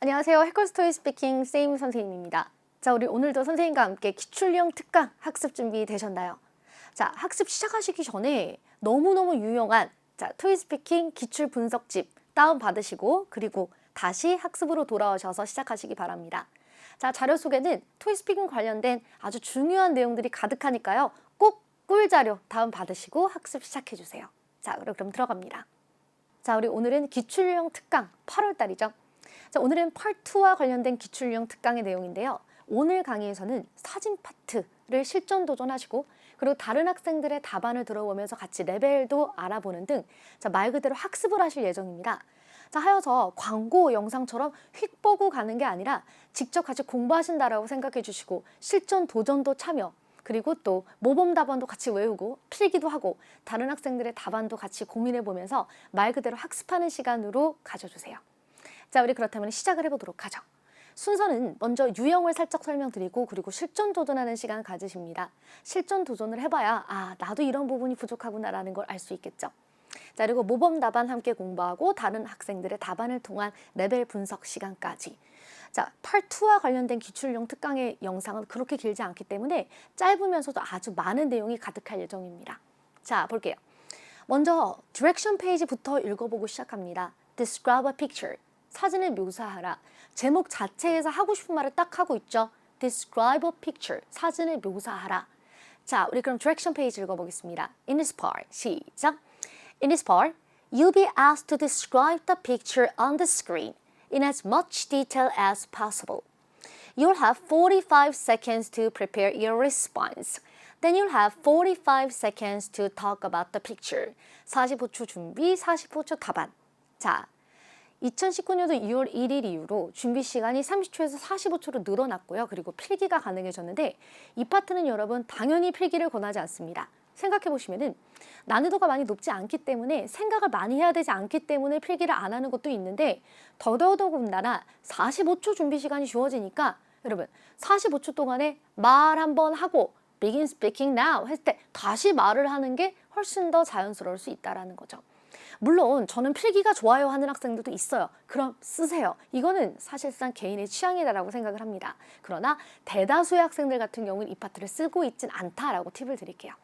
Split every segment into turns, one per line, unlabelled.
안녕하세요. 해커스토리 스피킹 세임 선생님입니다. 자, 우리 오늘도 선생님과 함께 기출형 특강 학습 준비 되셨나요? 자, 학습 시작하시기 전에 너무너무 유용한 토익 스피킹 기출 분석집 다운받으시고 그리고 다시 학습으로 돌아오셔서 시작하시기 바랍니다. 자, 자료 속에는 토익 스피킹 관련된 아주 중요한 내용들이 가득하니까요. 꼭 꿀자료 다운받으시고 학습 시작해주세요. 자, 그럼 들어갑니다. 자, 우리 오늘은 기출형 특강 8월달이죠. 자, 오늘은 파트2와 관련된 기출형 특강의 내용인데요. 오늘 강의에서는 사진 파트를 실전 도전하시고 그리고 다른 학생들의 답안을 들어보면서 같이 레벨도 알아보는 등 말 그대로 학습을 하실 예정입니다. 자, 하여서 광고 영상처럼 휙 보고 가는 게 아니라 직접 같이 공부하신다라고 생각해 주시고 실전 도전도 참여 그리고 또 모범 답안도 같이 외우고 필기도 하고 다른 학생들의 답안도 같이 고민해 보면서 말 그대로 학습하는 시간으로 가져주세요. 자, 우리 그렇다면 시작을 해보도록 하죠. 순서는 먼저 유형을 살짝 설명드리고 그리고 실전 도전하는 시간 가지십니다. 실전 도전을 해봐야 나도 이런 부분이 부족하구나 라는 걸 알 수 있겠죠. 자, 그리고 모범 답안 함께 공부하고 다른 학생들의 답안을 통한 레벨 분석 시간까지. 자, 파트2와 관련된 기출형 특강의 영상은 그렇게 길지 않기 때문에 짧으면서도 아주 많은 내용이 가득할 예정입니다. 자, 볼게요. 먼저 디렉션 페이지부터 읽어보고 시작합니다. Describe a picture. 사진을 묘사하라. 제목 자체에서 하고 싶은 말을 딱 하고 있죠. Describe a picture. 사진을 묘사하라. 자, 우리 그럼 디렉션 페이지 읽어보겠습니다. In this part, 시작. In this part, you'll be asked to describe the picture on the screen in as much detail as possible. You'll have 45 seconds to prepare your response. Then you'll have 45 seconds to talk about the picture. 45초 준비, 45초 답안. 자, 2019년도 2월 1일 이후로 준비 시간이 30초에서 45초로 늘어났고요. 그리고 필기가 가능해졌는데 이 파트는 여러분 당연히 필기를 권하지 않습니다. 생각해보시면은 난이도가 많이 높지 않기 때문에 생각을 많이 해야 되지 않기 때문에 필기를 안 하는 것도 있는데 더더군다나 45초 준비 시간이 주어지니까 여러분 45초 동안에 말 한번 하고 begin speaking now 했을 때 다시 말을 하는 게 훨씬 더 자연스러울 수 있다는 거죠. 물론 저는 필기가 좋아요 하는 학생들도 있어요. 그럼 쓰세요. 이거는 사실상 개인의 취향이다라고 생각을 합니다. 그러나 대다수의 학생들 같은 경우는 이 파트를 쓰고 있진 않다라고 팁을 드릴게요.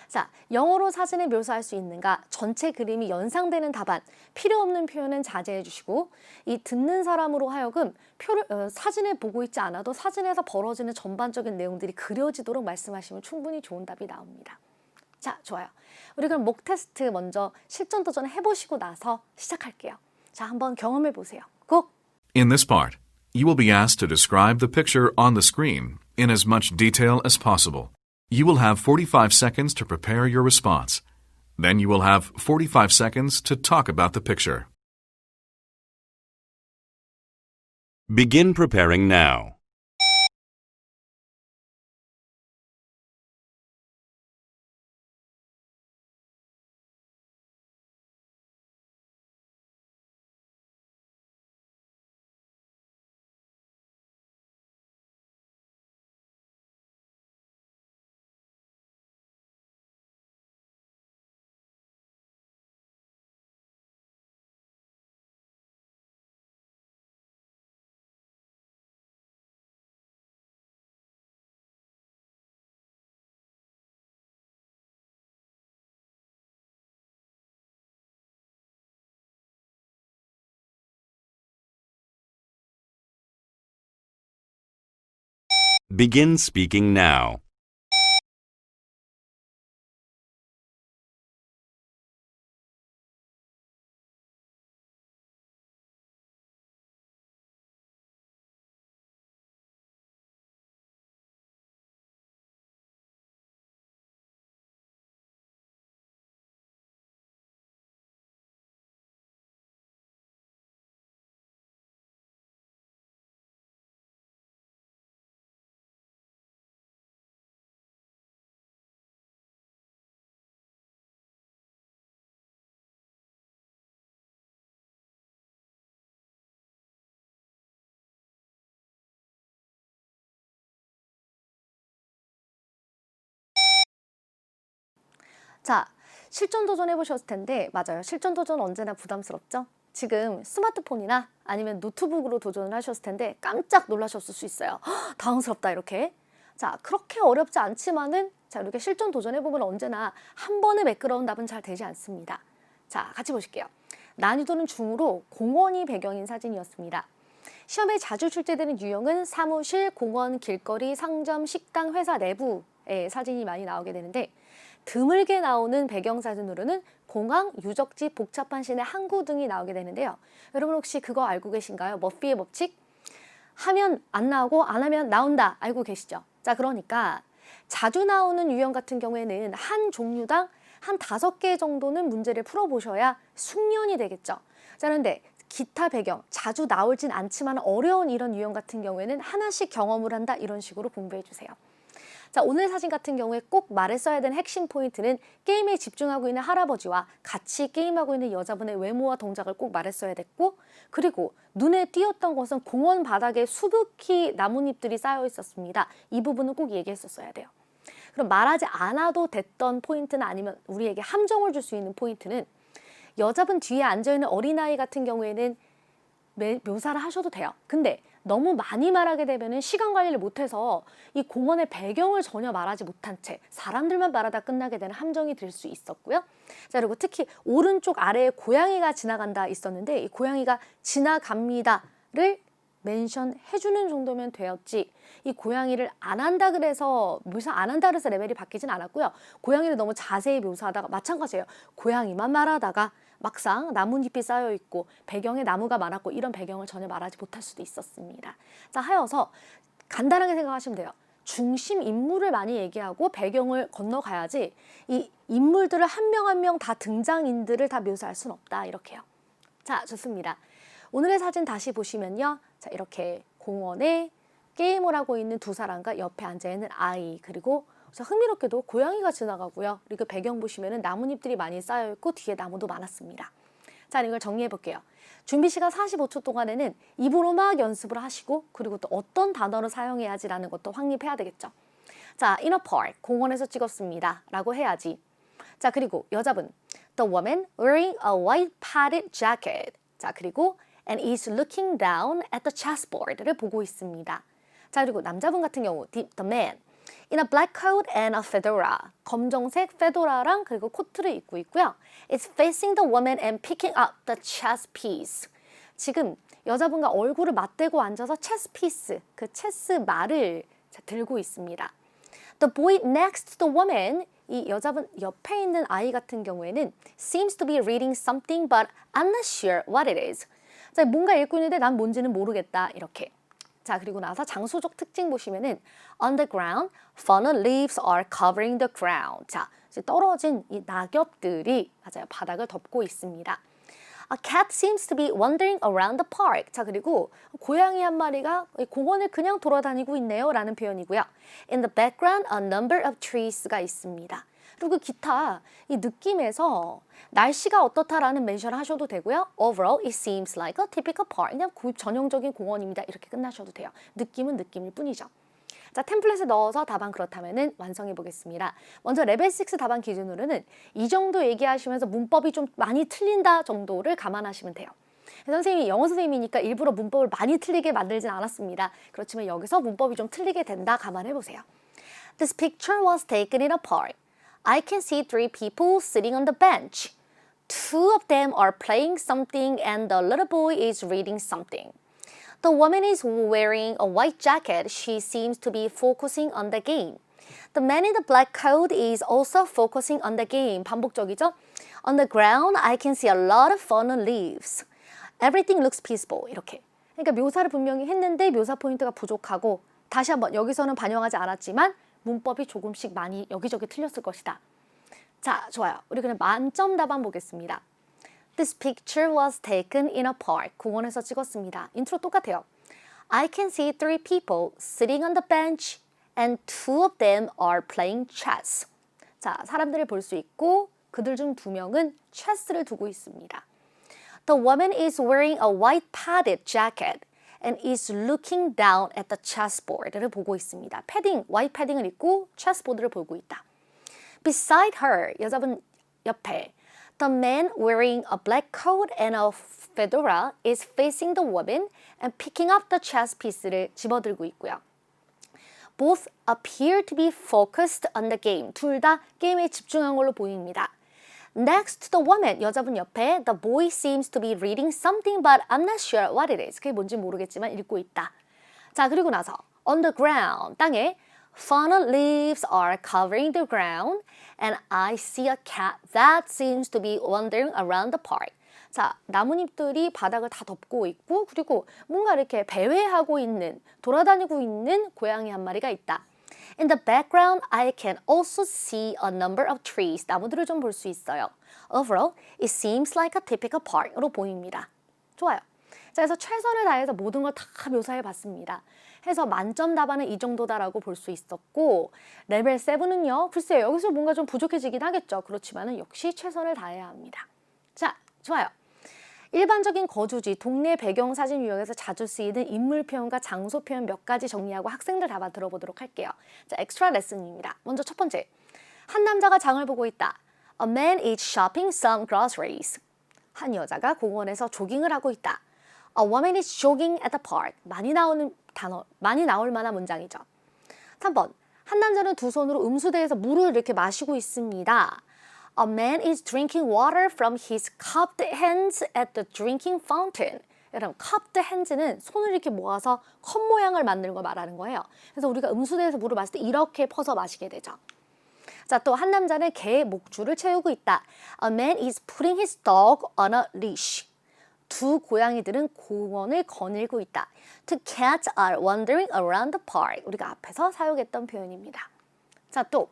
자, 영어로 사진을 묘사할 수 있는가? 전체 그림이 연상되는 답안, 필요 없는 표현은 자제해 주시고 이 듣는 사람으로 하여금 사진을 보고 있지 않아도 사진에서 벌어지는 전반적인 내용들이 그려지도록 말씀하시면 충분히 좋은 답이 나옵니다. 자, 좋아요. 우리 그럼 목 테스트 먼저 실전 도전 해보시고 나서 시작할게요. 자, 한번 경험해 보세요. 고!
In this part, you will be asked to describe the picture on the screen in as much detail as possible. You will have 45 seconds to prepare your response. Then you will have 45 seconds to talk about the picture.
Begin preparing now. Begin speaking now.
자, 실전 도전 해보셨을 텐데 맞아요. 실전 도전 언제나 부담스럽죠? 지금 스마트폰이나 아니면 노트북으로 도전을 하셨을 텐데 깜짝 놀라셨을 수 있어요. 헉, 당황스럽다 이렇게. 자, 그렇게 어렵지 않지만은 자, 이렇게 실전 도전해보면 언제나 한 번에 매끄러운 답은 잘 되지 않습니다. 자, 같이 보실게요. 난이도는 중으로 공원이 배경인 사진이었습니다. 시험에 자주 출제되는 유형은 사무실, 공원, 길거리, 상점, 식당, 회사 내부의 사진이 많이 나오게 되는데 드물게 나오는 배경사진으로는 공항, 유적지, 복잡한 시내 항구 등이 나오게 되는데요. 여러분 혹시 그거 알고 계신가요? 머피의 법칙? 하면 안 나오고 안 하면 나온다 알고 계시죠? 자, 그러니까 자주 나오는 유형 같은 경우에는 한 종류당 한 5개 정도는 문제를 풀어보셔야 숙련이 되겠죠. 자, 그런데 기타 배경, 자주 나올진 않지만 어려운 이런 유형 같은 경우에는 하나씩 경험을 한다 이런 식으로 공부해 주세요. 자, 오늘 사진 같은 경우에 꼭 말했어야 되는 핵심 포인트는 게임에 집중하고 있는 할아버지와 같이 게임하고 있는 여자분의 외모와 동작을 꼭 말했어야 됐고, 그리고 눈에 띄었던 것은 공원 바닥에 수북히 나뭇잎들이 쌓여 있었습니다. 이 부분은 꼭 얘기했었어야 돼요. 그럼 말하지 않아도 됐던 포인트는 아니면 우리에게 함정을 줄 수 있는 포인트는 여자분 뒤에 앉아있는 어린아이 같은 경우에는 묘사를 하셔도 돼요. 근데 너무 많이 말하게 되면 시간 관리를 못해서 이 공원의 배경을 전혀 말하지 못한 채 사람들만 말하다 끝나게 되는 함정이 될 수 있었고요. 자, 그리고 특히 오른쪽 아래에 고양이가 지나간다 있었는데 이 고양이가 지나갑니다를 멘션해주는 정도면 되었지 이 고양이를 안 한다 그래서 묘사 안 한다 그래서 레벨이 바뀌진 않았고요. 고양이를 너무 자세히 묘사하다가 마찬가지예요. 고양이만 말하다가 막상 나뭇잎이 쌓여 있고 배경에 나무가 많았고 이런 배경을 전혀 말하지 못할 수도 있었습니다. 자, 하여서 간단하게 생각하시면 돼요. 중심 인물을 많이 얘기하고 배경을 건너가야지 이 인물들을 한 명 한 명 다 등장인들을 다 묘사할 수는 없다 이렇게요. 자, 좋습니다. 오늘의 사진 다시 보시면요. 자, 이렇게 공원에 게임을 하고 있는 두 사람과 옆에 앉아있는 아이 그리고 흥미롭게도 고양이가 지나가고요. 그리고 배경 보시면은 나뭇잎들이 많이 쌓여있고 뒤에 나무도 많았습니다. 자, 이걸 정리해 볼게요. 준비 시간 45초 동안에는 입으로 막 연습을 하시고 그리고 또 어떤 단어를 사용해야지라는 것도 확립해야 되겠죠. 자, in a park, 공원에서 찍었습니다. 라고 해야지. 자, 그리고 여자분, the woman wearing a white padded jacket. 자, 그리고 and is looking down at the chessboard를 보고 있습니다. 자, 그리고 남자분 같은 경우, the man in a black coat and a fedora. 검정색 페도라랑 그리고 코트를 입고 있고요. It's facing the woman and picking up the chess piece. 지금 여자분과 얼굴을 맞대고 앉아서 체스 피스, 그 체스 말을 들고 있습니다. The boy next to the woman, 이 여자분 옆에 있는 아이 같은 경우에는 seems to be reading something but I'm not sure what it is. 자, 뭔가 읽고 있는데 난 뭔지는 모르겠다 이렇게. 자, 그리고 나서 장소적 특징 보시면은 on the ground, fallen leaves are covering the ground. 자, 이제 떨어진 이 낙엽들이 맞아요 바닥을 덮고 있습니다. A cat seems to be wandering around the park. 자, 그리고 고양이 한 마리가 공원을 그냥 돌아다니고 있네요 라는 표현이고요. In the background, a number of trees가 있습니다. 그리고 기타 이 느낌에서 날씨가 어떻다라는 멘션을 하셔도 되고요. Overall, it seems like a typical park. 그냥 전형적인 공원입니다. 이렇게 끝나셔도 돼요. 느낌은 느낌일 뿐이죠. 자, 템플릿에 넣어서 답안 그렇다면은 완성해 보겠습니다. 먼저 레벨 6 답안 기준으로는 이 정도 얘기하시면서 문법이 좀 많이 틀린다 정도를 감안하시면 돼요. 선생님이 영어 선생님이니까 일부러 문법을 많이 틀리게 만들진 않았습니다. 그렇지만 여기서 문법이 좀 틀리게 된다 감안해 보세요. This picture was taken in a park. I can see 3 people sitting on the bench. 2 of them are playing something and the little boy is reading something. The woman is wearing a white jacket. She seems to be focusing on the game. The man in the black coat is also focusing on the game. 반복적이죠? On the ground, I can see a lot of fallen leaves. Everything looks peaceful. 이렇게. 그러니까 묘사를 분명히 했는데 묘사 포인트가 부족하고 다시 한번 여기서는 반영하지 않았지만 문법이 조금씩 많이 여기저기 틀렸을 것이다. 자, 좋아요. 우리 그냥 만점 답안 보겠습니다. This picture was taken in a park. 공원에서 찍었습니다. 인트로 똑같아요. I can see 3 people sitting on the bench and 2 of them are playing chess. 자, 사람들을 볼 수 있고 그들 중 2명은 체스를 두고 있습니다. The woman is wearing a white padded jacket and is looking down at the chessboard를 보고 있습니다. 패딩, 화이트 패딩을 입고 체스보드를 보고 있다. Beside her, 여자분 옆에 The man wearing a black coat and a fedora is facing the woman and picking up the chess piece를 집어들고 있고요. Both appear to be focused on the game. 둘 다 게임에 집중한 걸로 보입니다. Next to the woman, 여자분 옆에 the boy seems to be reading something but I'm not sure what it is. 그게 뭔지 모르겠지만 읽고 있다. 자, 그리고 나서 on the ground, 땅에 fallen leaves are covering the ground and I see a cat that seems to be wandering around the park. 자, 나뭇잎들이 바닥을 다 덮고 있고 그리고 뭔가 이렇게 배회하고 있는, 돌아다니고 있는 고양이 한 마리가 있다. In the background, I can also see a number of trees. 나무들을 좀 볼 수 있어요. Overall, it seems like a typical park으로 보입니다. 좋아요. 자, 그래서 최선을 다해서 모든 걸 다 묘사해 봤습니다. 해서 만점 답안은 이 정도다라고 볼 수 있었고 레벨 7은요. 글쎄요. 여기서 뭔가 좀 부족해지긴 하겠죠. 그렇지만은 역시 최선을 다해야 합니다. 자, 좋아요. 일반적인 거주지, 동네 배경 사진 유형에서 자주 쓰이는 인물 표현과 장소 표현 몇 가지 정리하고 학생들 답안 들어보도록 할게요. 자, 엑스트라 레슨입니다. 먼저 첫 번째. 한 남자가 장을 보고 있다. A man is shopping some groceries. 한 여자가 공원에서 조깅을 하고 있다. A woman is jogging at the park. 많이 나올 만한 문장이죠. 3번. 한 남자는 두 손으로 음수대에서 물을 이렇게 마시고 있습니다. A man is drinking water from his cupped hands at the drinking fountain. 여러분, cupped hands는 손을 이렇게 모아서 컵 모양을 만드는 걸 말하는 거예요. 그래서 우리가 음수대에서 물을 마실 때 이렇게 퍼서 마시게 되죠. 자, 또 한 남자는 개의 목줄을 채우고 있다. A man is putting his dog on a leash. 두 고양이들은 공원을 거닐고 있다. Two cats are wandering around the park. 우리가 앞에서 사용했던 표현입니다. 자, 또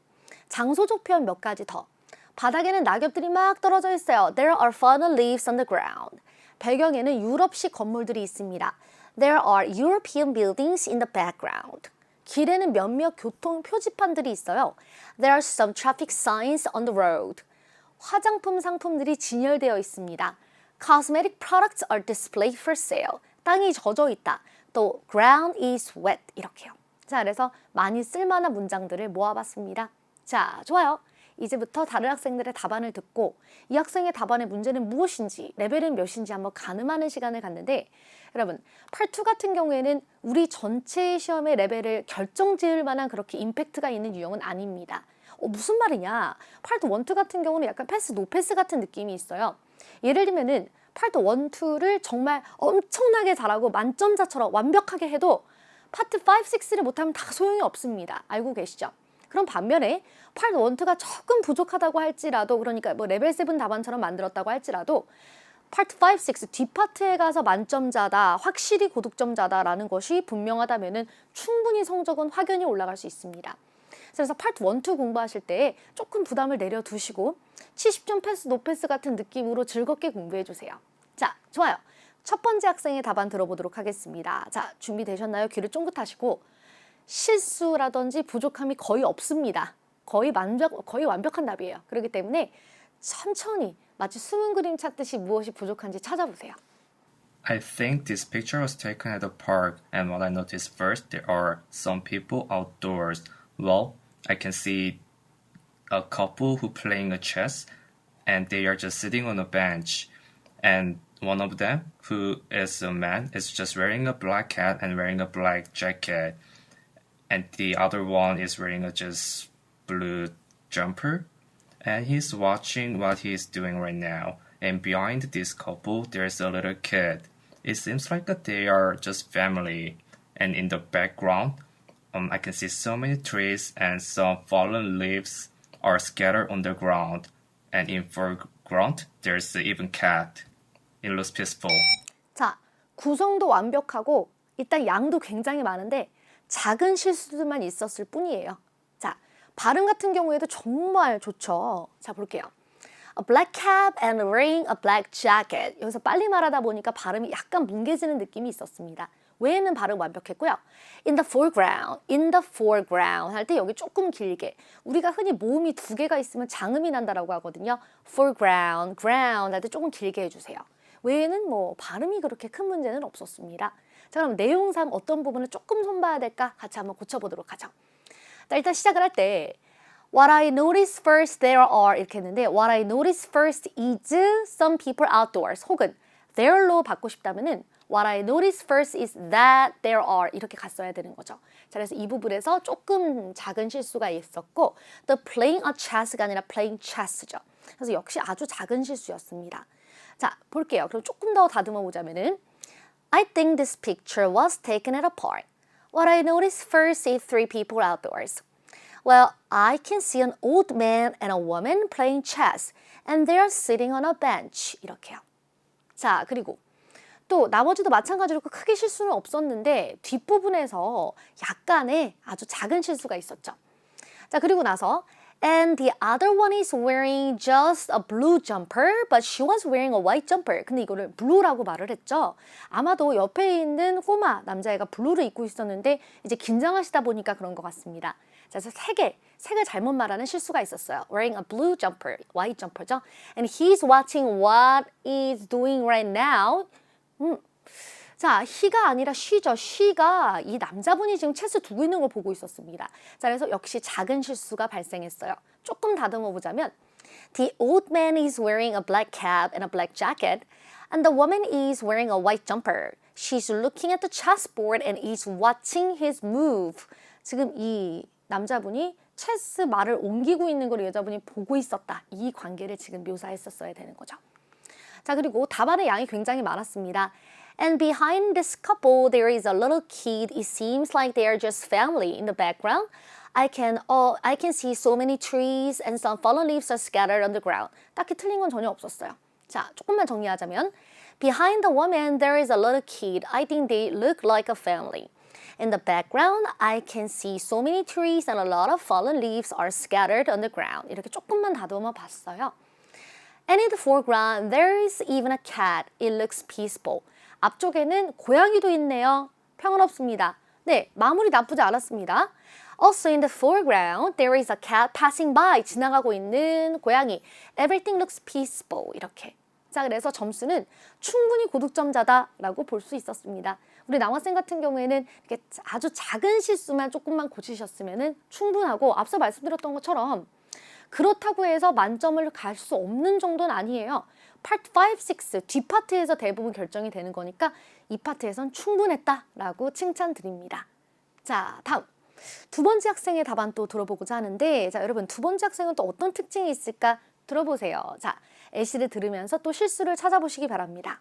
장소적 표현 몇 가지 더. 바닥에는 낙엽들이 막 떨어져 있어요. There are fallen leaves on the ground. 배경에는 유럽식 건물들이 있습니다. There are European buildings in the background. 길에는 몇몇 교통 표지판들이 있어요. There are some traffic signs on the road. 화장품 상품들이 진열되어 있습니다. Cosmetic products are displayed for sale. 땅이 젖어 있다. 또 ground is wet. 이렇게요. 자, 그래서 많이 쓸만한 문장들을 모아봤습니다. 자, 좋아요. 이제부터 다른 학생들의 답안을 듣고 이 학생의 답안의 문제는 무엇인지, 레벨은 몇인지 한번 가늠하는 시간을 갖는데 여러분, 팔2 같은 경우에는 우리 전체 시험의 레벨을 결정지을 만한 그렇게 임팩트가 있는 유형은 아닙니다. 무슨 말이냐? 팔2 1, 2 같은 경우는 약간 패스, 노패스 같은 느낌이 있어요. 예를 들면은 팔트 1, 2를 정말 엄청나게 잘하고 만점자처럼 완벽하게 해도 파트 5, 6를 못하면 다 소용이 없습니다. 알고 계시죠? 그럼 반면에 파트 1, 2가 조금 부족하다고 할지라도, 그러니까 뭐 레벨 7 답안처럼 만들었다고 할지라도 파트 5, 6 뒷파트에 가서 만점자다, 확실히 고득점자다라는 것이 분명하다면은 충분히 성적은 확연히 올라갈 수 있습니다. 그래서 파트 1, 2 공부하실 때 조금 부담을 내려두시고 70점 패스, 노패스 같은 느낌으로 즐겁게 공부해주세요. 자, 좋아요. 첫 번째 학생의 답안 들어보도록 하겠습니다. 자, 준비되셨나요? 귀를 쫑긋하시고. 실수라든지 부족함이 거의 없습니다. 거의 완벽한 답이에요. 그렇기 때문에 천천히 마치 숨은 그림 찾듯이 무엇이 부족한지 찾아보세요.
I think this picture was taken at the park, and what I noticed first, there are some people outdoors. Well, I can see a couple who playing a chess, and they are just sitting on a bench. And one of them, who is a man, is just wearing a black hat and wearing a black jacket. And the other one is wearing a just blue jumper. And he's watching what he's doing right now. And behind this couple, there's a little kid. It seems like that they are just family. And in the background, I can see so many trees and some fallen leaves are scattered on the ground. And in foreground, there's even cat. It looks peaceful.
자, 구성도 완벽하고 일단 양도 굉장히 많은데 작은 실수들만 있었을 뿐이에요. 자, 발음 같은 경우에도 정말 좋죠. 자, 볼게요. A black cap and wearing a black jacket. 여기서 빨리 말하다 보니까 발음이 약간 뭉개지는 느낌이 있었습니다. 외에는 발음 완벽했고요. in the foreground 할 때 여기 조금 길게. 우리가 흔히 모음이 두 개가 있으면 장음이 난다라고 하거든요. foreground, ground 할 때 조금 길게 해주세요. 외에는 뭐 발음이 그렇게 큰 문제는 없었습니다. 자, 그럼 내용상 어떤 부분을 조금 손봐야 될까? 같이 한번 고쳐보도록 하죠. 자, 일단 시작을 할 때 What I notice first there are 이렇게 했는데 What I notice first is some people outdoors 혹은 there로 받고 싶다면은 What I notice first is that there are 이렇게 갔어야 되는 거죠. 자, 그래서 이 부분에서 조금 작은 실수가 있었고 The playing a chess가 아니라 playing chess죠. 그래서 역시 아주 작은 실수였습니다. 자, 볼게요. 그럼 조금 더 다듬어 보자면은 I think this picture was taken at a park. What I noticed first is three people outdoors. Well, I can see an old man and a woman playing chess, and they are sitting on a bench. 이렇게요. 자, 그리고 또 나머지도 마찬가지로 크게 실수는 없었는데 뒷부분에서 약간의 아주 작은 실수가 있었죠. 자, 그리고 나서 And the other one is wearing just a blue jumper, but she was wearing a white jumper. 근데 이거를 blue라고 말을 했죠. 아마도 옆에 있는 꼬마 남자애가 블루를 입고 있었는데 이제 긴장하시다 보니까 그런 것 같습니다. 자, 그래서 색을 잘못 말하는 실수가 있었어요. Wearing a blue jumper, white jumper죠. And he's watching what is doing right now. 자, he가 아니라 she죠. she가 이 남자분이 지금 체스 두고 있는 걸 보고 있었습니다. 자, 그래서 역시 작은 실수가 발생했어요. 조금 다듬어 보자면 The old man is wearing a black cap and a black jacket, and the woman is wearing a white jumper. She's looking at the chessboard and is watching his move. 지금 이 남자분이 체스 말을 옮기고 있는 걸 여자분이 보고 있었다. 이 관계를 지금 묘사했었어야 되는 거죠. 자, 그리고 답안의 양이 굉장히 많았습니다. And behind this couple, there is a little kid. It seems like they are just family. In the background, I can see so many trees and some fallen leaves are scattered on the ground. 딱히 틀린 건 전혀 없었어요. 자, 조금만 정리하자면 Behind the woman, there is a little kid. I think they look like a family. In the background, I can see so many trees and a lot of fallen leaves are scattered on the ground. 이렇게 조금만 다듬어 봤어요. And in the foreground, there is even a cat. It looks peaceful. 앞쪽에는 고양이도 있네요. 평온없습니다. 네, 마무리 나쁘지 않았습니다. Also in the foreground, there is a cat passing by. 지나가고 있는 고양이. Everything looks peaceful. 이렇게. 자, 그래서 점수는 충분히 고득점자다라고 볼 수 있었습니다. 우리 남학생 같은 경우에는 이렇게 아주 작은 실수만 조금만 고치셨으면 충분하고 앞서 말씀드렸던 것처럼 그렇다고 해서 만점을 갈 수 없는 정도는 아니에요. 파트 5, 6 뒷파트에서 대부분 결정이 되는 거니까 이 파트에선 충분했다라고 칭찬드립니다. 자, 다음 두 번째 학생의 답안 또 들어보고자 하는데 자, 여러분 두 번째 학생은 또 어떤 특징이 있을까 들어보세요. 자, 애시를 들으면서 또 실수를 찾아보시기 바랍니다.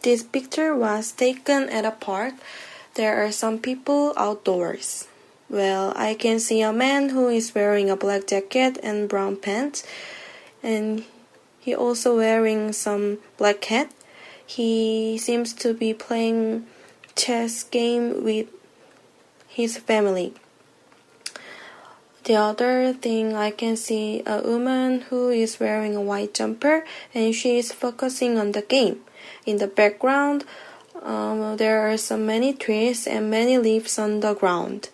This picture was taken at a park. There are some people outdoors. Well, I can see a man who is wearing a black jacket and brown pants, and he also wearing some black hat. He seems to be playing chess game with his family. The other thing, I can see a woman who is wearing a white jumper and she is focusing on the game. In the background, there are so many trees and many leaves on the ground.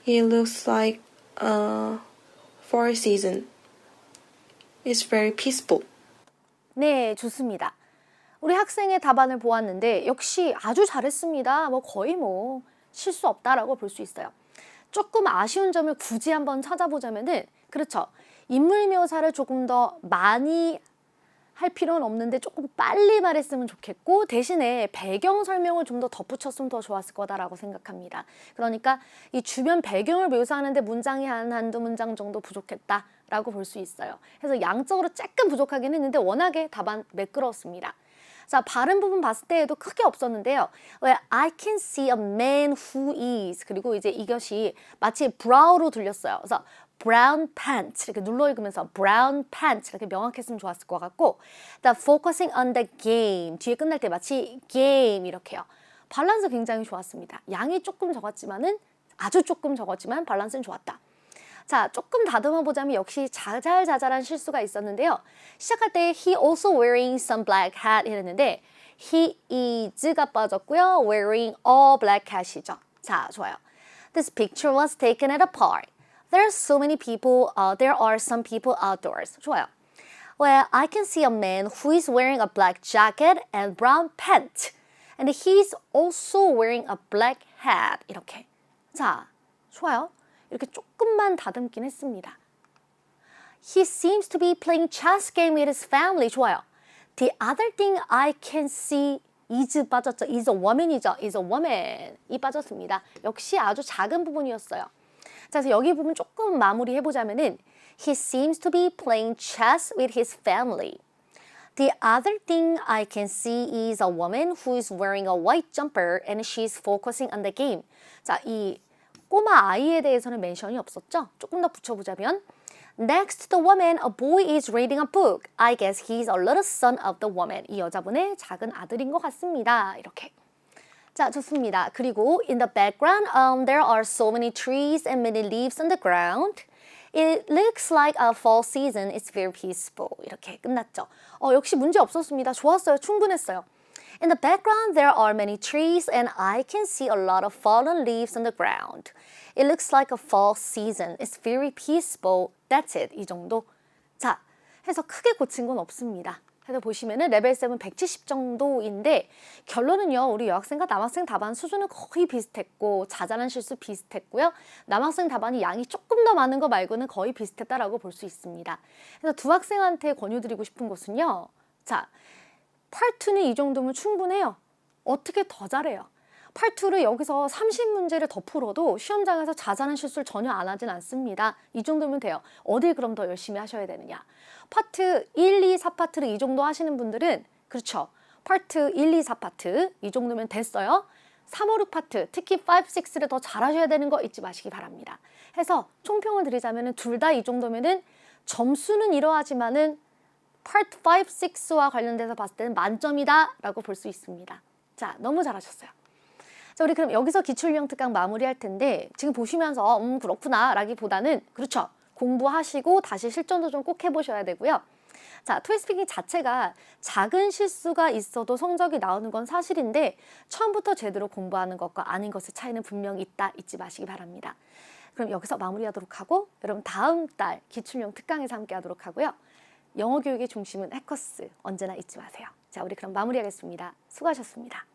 It looks like fall season. It's very peaceful.
네, 좋습니다. 우리 학생의 답안을 보았는데 역시 아주 잘했습니다. 거의 실수 없다라고 볼 수 있어요. 조금 아쉬운 점을 굳이 한번 찾아보자면은 그렇죠. 인물 묘사를 조금 더 많이 할 필요는 없는데 조금 빨리 말했으면 좋겠고 대신에 배경 설명을 좀 더 덧붙였으면 더 좋았을 거다라고 생각합니다. 그러니까 이 주변 배경을 묘사하는데 문장이 한두 문장 정도 부족했다라고 볼 수 있어요. 그래서 양적으로 조금 부족하긴 했는데 워낙에 답안 매끄러웠습니다. 자, 발음 부분 봤을 때에도 크게 없었는데요. Well, I can see a man who is 그리고 이제 이것이 마치 브라우로 들렸어요. 그래서 brown pants 이렇게 눌러 읽으면서 brown pants 이렇게 명확했으면 좋았을 것 같고 the focusing on the game 뒤에 끝날 때 마치 game 이렇게요. 밸런스 굉장히 좋았습니다. 양이 조금 적었지만은 아주 조금 적었지만 밸런스는 좋았다. 자, 조금 다듬어 보자면 역시 자잘자잘한 실수가 있었는데요. 시작할 때 he also wearing some black hat 이랬는데 he is가 빠졌고요. wearing a black hat이죠. 자, 좋아요. This picture was taken at a park. There are some people outdoors. 좋아요. Well, I can see a man who is wearing a black jacket and brown pants. And he's also wearing a black hat. 이렇게. 자, 좋아요. 이렇게 조금만 다듬긴 했습니다. He seems to be playing chess game with his family. 좋아요. The other thing I can see is 빠졌죠. is a woman이죠. is a woman. 이 빠졌습니다. 역시 아주 작은 부분이었어요. 자, 그래서 여기 부분 조금 마무리 해보자면은 He seems to be playing chess with his family. The other thing I can see is a woman who is wearing a white jumper and she's focusing on the game. 자, 이 꼬마 아이에 대해서는 멘션이 없었죠? 조금 더 붙여보자면 Next to the woman, a boy is reading a book. I guess he's a little son of the woman. 이 여자분의 작은 아들인 것 같습니다. 이렇게. 자, 좋습니다. 그리고 in the background, there are so many trees and many leaves on the ground. It looks like a fall season. It's very peaceful. 이렇게 끝났죠. 역시 문제 없었습니다. 좋았어요. 충분했어요. In the background, there are many trees and I can see a lot of fallen leaves on the ground. It looks like a fall season. It's very peaceful. That's it. 이 정도. 자, 해서 크게 고친 건 없습니다. 그래서 보시면은 레벨 7 170 정도인데 결론은요. 우리 여학생과 남학생 답안 수준은 거의 비슷했고 자잘한 실수 비슷했고요. 남학생 답안이 양이 조금 더 많은 거 말고는 거의 비슷했다라고 볼 수 있습니다. 그래서 두 학생한테 권유드리고 싶은 것은요. 자, 파트2는 이 정도면 충분해요. 어떻게 더 잘해요? 파트2를 여기서 30문제를 더 풀어도 시험장에서 자잘한 실수를 전혀 안 하진 않습니다. 이 정도면 돼요. 어딜 그럼 더 열심히 하셔야 되느냐? 파트 1, 2, 4파트를 이 정도 하시는 분들은 그렇죠. 파트 1, 2, 4파트 이 정도면 됐어요. 3, 5, 6파트 특히 5, 6를 더 잘하셔야 되는 거 잊지 마시기 바랍니다. 해서 총평을 드리자면 둘 다 이 정도면은 점수는 이러하지만은 파트 5, 6와 관련돼서 봤을 때는 만점이다 라고 볼 수 있습니다. 자, 너무 잘하셨어요. 자, 우리 그럼 여기서 기출유형 특강 마무리할 텐데 지금 보시면서 그렇구나 라기보다는 그렇죠. 공부하시고 다시 실전도 좀 꼭 해보셔야 되고요. 자, 토익스피킹 자체가 작은 실수가 있어도 성적이 나오는 건 사실인데 처음부터 제대로 공부하는 것과 아닌 것의 차이는 분명히 있다 잊지 마시기 바랍니다. 그럼 여기서 마무리하도록 하고 여러분 다음 달 기출유형 특강에서 함께 하도록 하고요. 영어 교육의 중심은 해커스 언제나 잊지 마세요. 자, 우리 그럼 마무리하겠습니다. 수고하셨습니다.